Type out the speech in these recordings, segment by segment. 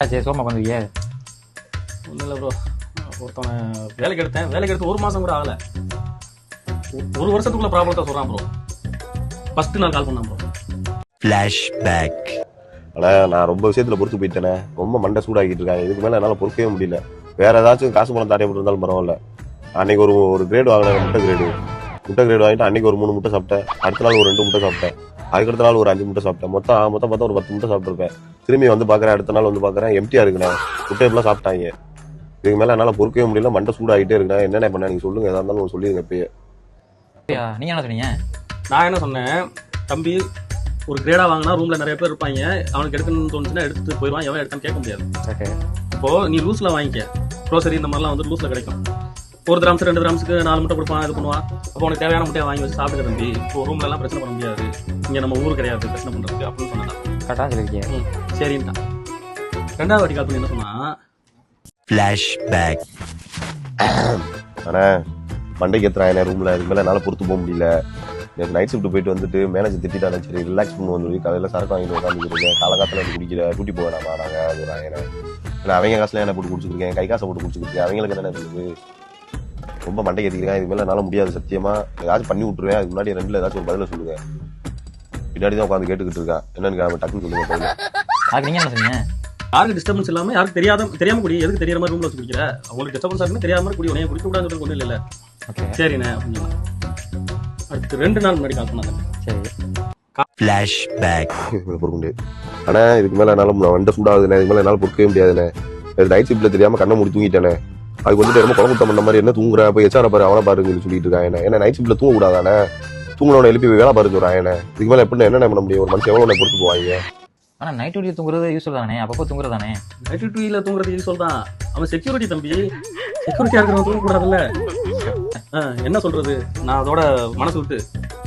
சரி சோமா பண்ணுவீங்க. ஒன்றும் இல்லை ப்ரோ, ஒருத்தவனை வேலைக்கு எடுத்து 1 மாதம் கூட ஆகலை. 1 வருஷத்துக்குள்ள ப்ராப்ளத்தை சொல்கிறான் ப்ரோ. ஃபஸ்ட்டு நான் கால் பண்ணேன் ப்ரோ. ஃப்ளாஷ்பேக். ஆனால் நான் ரொம்ப விஷயத்தில் பொறுத்து போயிட்டேனே, ரொம்ப மண்டை சூடாகிட்டு இருக்கேன். இதுக்கு மேலே என்னால் பொறுக்கவே முடியல. வேறு ஏதாச்சும் காசு பணம் தாட்டிய இருந்தாலும் பரவாயில்ல. அன்றைக்கி ஒரு கிரேடு வாங்கினேன், முட்டை கிரேடு வாங்கிட்டு அன்றைக்கி ஒரு 3 முட்டை சாப்பிட்டேன். அடுத்த நாள் ஒரு 2 முட்டை சாப்பிட்டேன். அதுக்கடுத்த நாள் ஒரு 5 முட்டை சாப்பிட்டேன். மொத்தம் பார்த்தா ஒரு 10 முட்டை சாப்பிட்ருப்பேன். திரும்பி வந்து பார்க்குறேன், அடுத்த நாள் வந்து பார்க்குறேன் எம்டியாக இருக்குண்ணே. முட்டை எப்படிலாம் சாப்பிட்டாங்க. இதுக்கு மேலே என்னால் பொறுக்கவே முடியல, மண்டை சூடாகிட்டே இருக்குண்ணே. என்னென்ன பண்ண நீங்கள் சொல்லுங்கள், எதாக இருந்தாலும் சொல்லிடுங்க இப்பயே. நீங்கள் என்ன சொன்னீங்க? நான் என்ன சொன்னேன், தம்பி ஒரு கிரேடாக வாங்கினா ரூமில் நிறைய பேர் இருப்பாங்க, அவனுக்கு எடுக்கணும்னு தோணுச்சுன்னா எடுத்துட்டு போயிடுவான், எவன் எடுத்தான்னு கேட்க முடியாது. ஓகே, இப்போது நீ லூஸில் வாங்கிக்க. க்ரோசரி இந்த மாதிரிலாம் வந்து லூஸில் கிடைக்கும். 1 கிராம்ஸ் 2 கிராம்ஸுக்கு 4 முட்டை கொடுப்பான், இது பண்ணுவான். அப்போ உனக்கு தேவையான முட்டையை வாங்கி வச்சு சாப்பிட்டு தம்பி. இப்போ ரூம்லலாம் பிரச்சனை பண்ண முடியாது, இங்கே நம்ம ஊர் கிடையாது பிரச்சனை பண்ணுறதுக்கு அப்படின்னு சொன்னான். கரெக்டாக சொல்லியிருக்கீங்க. சரின்ட்டா. 2வது வாட்டி கால் பண்ணி என்ன சொன்னா, ஃப்ளாஷ்பேக். ஆனால் மண்டைக்கு ஏற்றுறான் என்ன ரூமில். இதுக்கு மேலே என்னால் பொறுத்து போக முடியல. எனக்கு நைட் ஷிஃப்ட் போயிட்டு வந்துட்டு மேனேஜர் திட்டாலும் சரி ரிலாக்ஸ் பண்ணுவோம் சொல்லி காலையில் சரக்கு வாங்கிட்டு உட்காந்துருக்கேன். காலகாலத்தில் எனக்கு குடிக்கிற டூட்டி போவேனாமா நாங்கள். அது ஒரு 1000. இல்லை அவங்க காசுல என்ன போட்டு குடிச்சிருக்கேன், கை காசை போட்டு குடிச்சிருக்கேன். அவங்களுக்கு என்ன இருக்குது, ரொம்ப மண்டைக்கு ஏற்றிக்கிறேன். இதுக்கு மேலே என்னால் முடியாது சத்தியமாக. ஏதாச்சும் பண்ணி விட்டுருவேன். அதுக்கு முன்னாடி 2ல் ஏதாச்சும் ஒரு பதிலை சொல்லுங்கள். பின்னாடி தான் உட்காந்து கேட்டுக்கிட்டு இருக்கா. என்னன்னு டக்குன்னு சொல்லுங்க. அதுக்கு நீங்கள் என்ன சொன்னீங்க? யாருக்கு டிஸ்டர்பன்ஸ் இல்லாமல், யாருக்கு தெரியாம குடி, எதுக்கு தெரியாத மாதிரி ரூமில் வச்சு குடிக்கிற, அவங்களுக்கு டிஸ்டர்பன்ஸ் இருக்குன்னு தெரியாத மாதிரி குடி, உடனே குடிக்க கூடாதுன்னு ஒன்றும் இல்லை. ஓகே சரிண்ணே அப்படின்னு. அடுத்து 2 நாள் முன்னாடி கால் பண்ணாங்க. சரி. ஃப்ளாஷ்பேக். பொறுக்க முடியாது. ஆனால் இதுக்கு மேலே என்னால் வண்டை சூடாகுதுண்ணே. இதுக்கு மேலே என்னால் பொறுக்கவே முடியாதுண்ணே. நைட் ஷிஃப்ட்டில் தெரியாமல் கண்ணை மூடி தூங்கிட்டேனே. அதுக்கு வந்துட்டு ரொம்ப குழம்புத்தம் பண்ண மாதிரி என்ன தூங்குறேன், போய் எச்ஆரை பாரு அவனை பாருன்னு சொல்லிட்டு இருக்கான். ஏன்னா நைட் ஷிஃப்ட்டில் தூங்கக்கூடாதானே, தூங்கினவனை எழுப்பி வேலை பாருன்னு சொல்கிறான். இதுக்கு மேலே எப்படி என்னென்ன பண்ண முடியும், ஒரு மனுஷன் எவ்வளோ பொறுத்து போவாங்க. ஆனால் நைட் டியூட்டியில் தூங்குறது யூஸ்ஃபுல் தானே, அப்பப்போ தூங்குறது தானே. நைட் டியூட்டியில் தூங்குறது யூஸ்ஃபுல் தான். அவன் செக்யூரிட்டி தம்பி, செக்யூரிட்டியாக இருக்கிறவன் தூங்கக்கூடாதுல்ல. என்ன சொல்றது, நான் அதோட மனசு விட்டு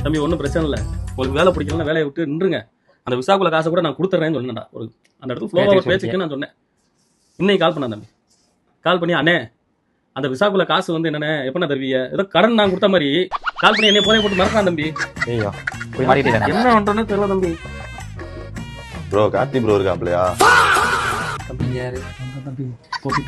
தம்பி ஒன்றும் பிரச்சனை இல்லை, உங்களுக்கு வேலை பிடிக்கலன்னா வேலையை விட்டு நின்றுங்க, அந்த விசாக்குள்ள காசை கூட நான் கொடுத்துட்றேன்னு சொன்னேன்டா. அந்த இடத்துல ஃப்ளோவாக பேச்சுக்கு நான் சொன்னேன். இன்னைக்கு கால் பண்ணேன் தம்பி. கால் பண்ணி அண்ணே அந்த விசாக்குள்ள காசு வந்து என்னென்ன எப்படின்னா தருவீங்க, ஏதோ கடன் நான் கொடுத்த மாதிரி கால் பண்ணி என்னை போதை போட்டு மறக்கான் தம்பி. ஐயோ போய் மாறிட்டே என்ன பண்ணுறேன்னு தெரியல தம்பி. ப்ரோ கார்த்தி ப்ரோ இருக்காப்லையா? தம்பி யாரு தம்பி போட்டு